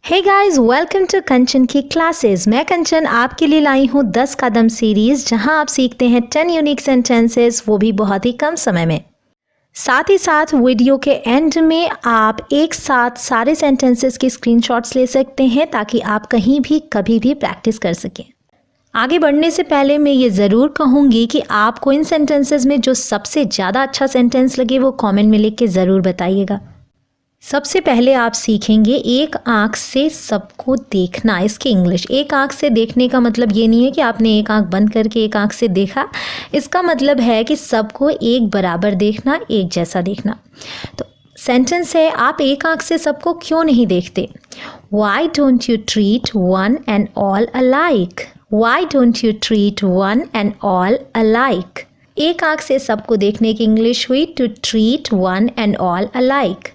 Hey guys, welcome to कंचन की classes. मैं कंचन आपके लिए लाई हूँ 10 कदम सीरीज, जहां आप सीखते हैं 10 यूनिक सेंटेंसेस, वो भी बहुत ही कम समय में। साथ ही साथ वीडियो के एंड में आप एक साथ सारे सेंटेंसेस के स्क्रीनशॉट्स ले सकते हैं ताकि आप कहीं भी कभी भी प्रैक्टिस कर सकें। आगे बढ़ने से पहले मैं ये ज़रूर कहूँगी कि आपको इन सेंटेंसेस में जो सबसे ज़्यादा अच्छा सेंटेंस लगे वो कमेंट में लिख के ज़रूर बताइएगा। सबसे पहले आप सीखेंगे एक आंख से सबको देखना। इसकी इंग्लिश, एक आंख से देखने का मतलब ये नहीं है कि आपने एक आंख बंद करके एक आंख से देखा। इसका मतलब है कि सबको एक बराबर देखना, एक जैसा देखना। तो सेंटेंस है, आप एक आंख से सबको क्यों नहीं देखते? Why don't you treat one and all alike? Why don't you treat one and all alike? एक आंख से सबको देखने की इंग्लिश हुई to treat one and all alike।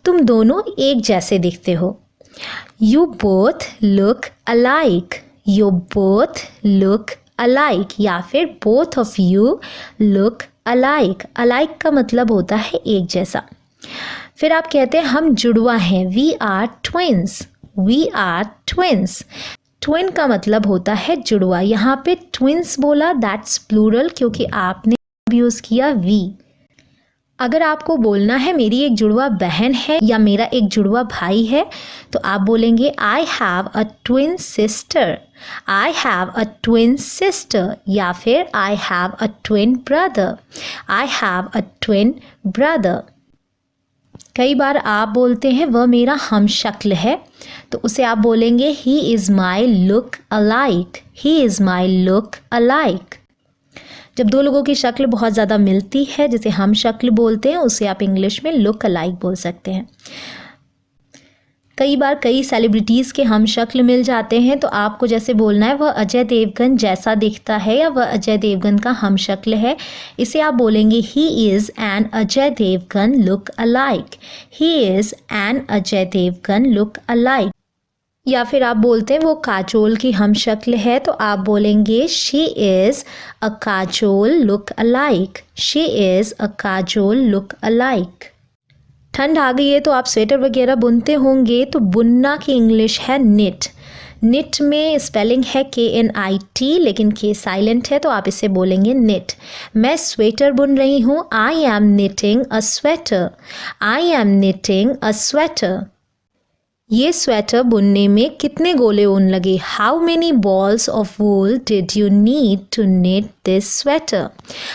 तुम दोनों एक जैसे दिखते हो। You both look alike। You both look alike या फिर both of you look alike। alike का मतलब होता है एक जैसा। फिर आप कहते हैं हम जुड़वा हैं। We are twins। We are twins। Twin का मतलब होता है जुड़वा। यहाँ पे twins बोला, दैट्स प्लूरल, क्योंकि आपने यूज़ किया we। अगर आपको बोलना है मेरी एक जुड़वा बहन है या मेरा एक जुड़वा भाई है, तो आप बोलेंगे I have a twin sister. I have a twin sister या फिर I have a twin brother. I have a twin brother. कई बार आप बोलते हैं वह मेरा हमशक्ल है, तो उसे आप बोलेंगे he is my look alike. He is my look alike. जब दो लोगों की शक्ल बहुत ज़्यादा मिलती है, जिसे हम शक्ल बोलते हैं, उसे आप इंग्लिश में लुक अलाइक बोल सकते हैं। कई बार कई सेलिब्रिटीज़ के हम शक्ल मिल जाते हैं, तो आपको जैसे बोलना है वह अजय देवगन जैसा दिखता है या वह अजय देवगन का हम शक्ल है। इसे आप बोलेंगे he is an Ajay Devgan look alike. He is an Ajay Devgan look alike. या फिर आप बोलते हैं वो काजोल की हम शक्ल है, तो आप बोलेंगे she is a Kajol look alike. She is a Kajol look alike. ठंड आ गई है तो आप स्वेटर वगैरह बुनते होंगे, तो बुनना की इंग्लिश है निट। निट में स्पेलिंग है KNIT, लेकिन के साइलेंट है, तो आप इसे बोलेंगे निट। मैं स्वेटर बुन रही हूँ। I am knitting a sweater. I am knitting a sweater. ये स्वेटर बुनने में कितने गोले ऊन लगे? How many balls of wool did you need to knit this sweater?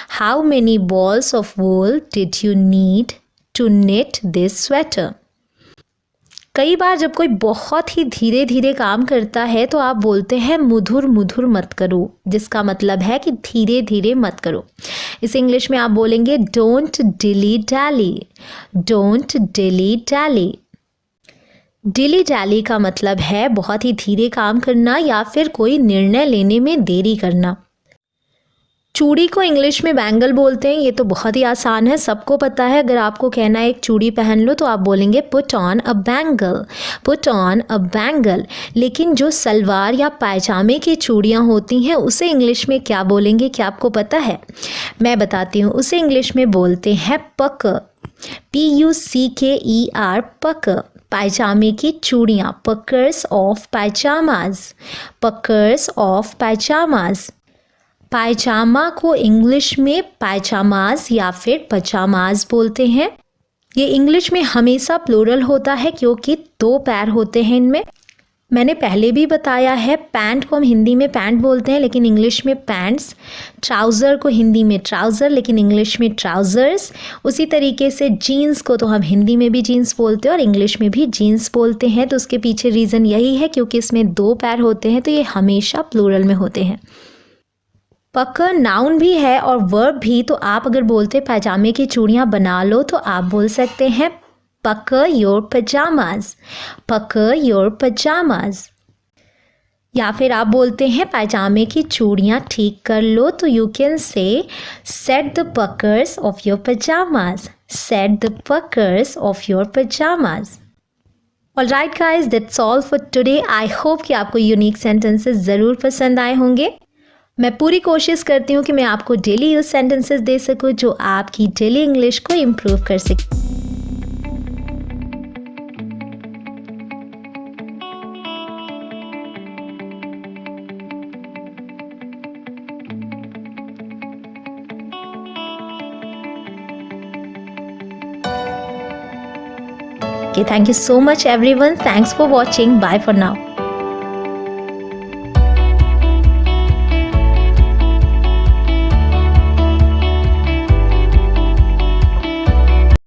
How many balls of wool did you need to knit this sweater? कई बार जब कोई बहुत ही धीरे धीरे काम करता है, तो आप बोलते हैं मुधुर मुधुर मत करो, जिसका मतलब है कि धीरे धीरे मत करो। इस इंग्लिश में आप बोलेंगे don't dilly dally. Don't dilly dally. Dilly dally का मतलब है बहुत ही धीरे काम करना या फिर कोई निर्णय लेने में देरी करना। चूड़ी को इंग्लिश में बैंगल बोलते हैं। ये तो बहुत ही आसान है, सबको पता है। अगर आपको कहना है एक चूड़ी पहन लो, तो आप बोलेंगे put on a bangle. Put on a bangle. लेकिन जो सलवार या पायजामे की चूड़ियाँ होती हैं, उसे इंग्लिश में क्या बोलेंगे, क्या आपको पता है? मैं बताती हूँ। उसे इंग्लिश में बोलते हैं पक। PUCKER, पक। पायजामे की चूड़ियाँ, पकर्स ऑफ पायजामाज। पकर्स ऑफ पायजामाज। पायजामा को इंग्लिश में पायजामाज या फिर पजामाज बोलते हैं। ये इंग्लिश में हमेशा प्लूरल होता है क्योंकि 2 पैर होते हैं इनमें। मैंने पहले भी बताया है, पैंट को हम हिंदी में पैंट बोलते हैं लेकिन इंग्लिश में पैंट्स। ट्राउज़र को हिंदी में ट्राउज़र लेकिन इंग्लिश में ट्राउज़र्स। उसी तरीके से जीन्स को तो हम हिंदी में भी जीन्स बोलते हैं और इंग्लिश में भी जीन्स बोलते हैं। तो उसके पीछे रीज़न यही है क्योंकि इसमें 2 पैर होते हैं, तो ये हमेशा प्लूरल में होते हैं। पक नाउन भी है और वर्ब भी। तो आप अगर बोलते पायजामे की चूड़ियाँ बना लो, तो आप बोल सकते हैं pucker your pajamas। pucker your pajamas। या फिर आप बोलते हैं पायजामे की चूड़ियाँ ठीक कर लो, तो you can say set the puckers of your pajamas। set the puckers of your pajamas। Alright guys, that's all for today। I hope कि आपको यूनिक सेंटेंसेस ज़रूर पसंद आए होंगे। मैं पूरी कोशिश करती हूँ कि मैं आपको डेली यूज सेंटेंसेस दे सकूँ जो आपकी डेली इंग्लिश को इम्प्रूव कर सके। Okay, thank you so much everyone. Thanks for watching. Bye for now.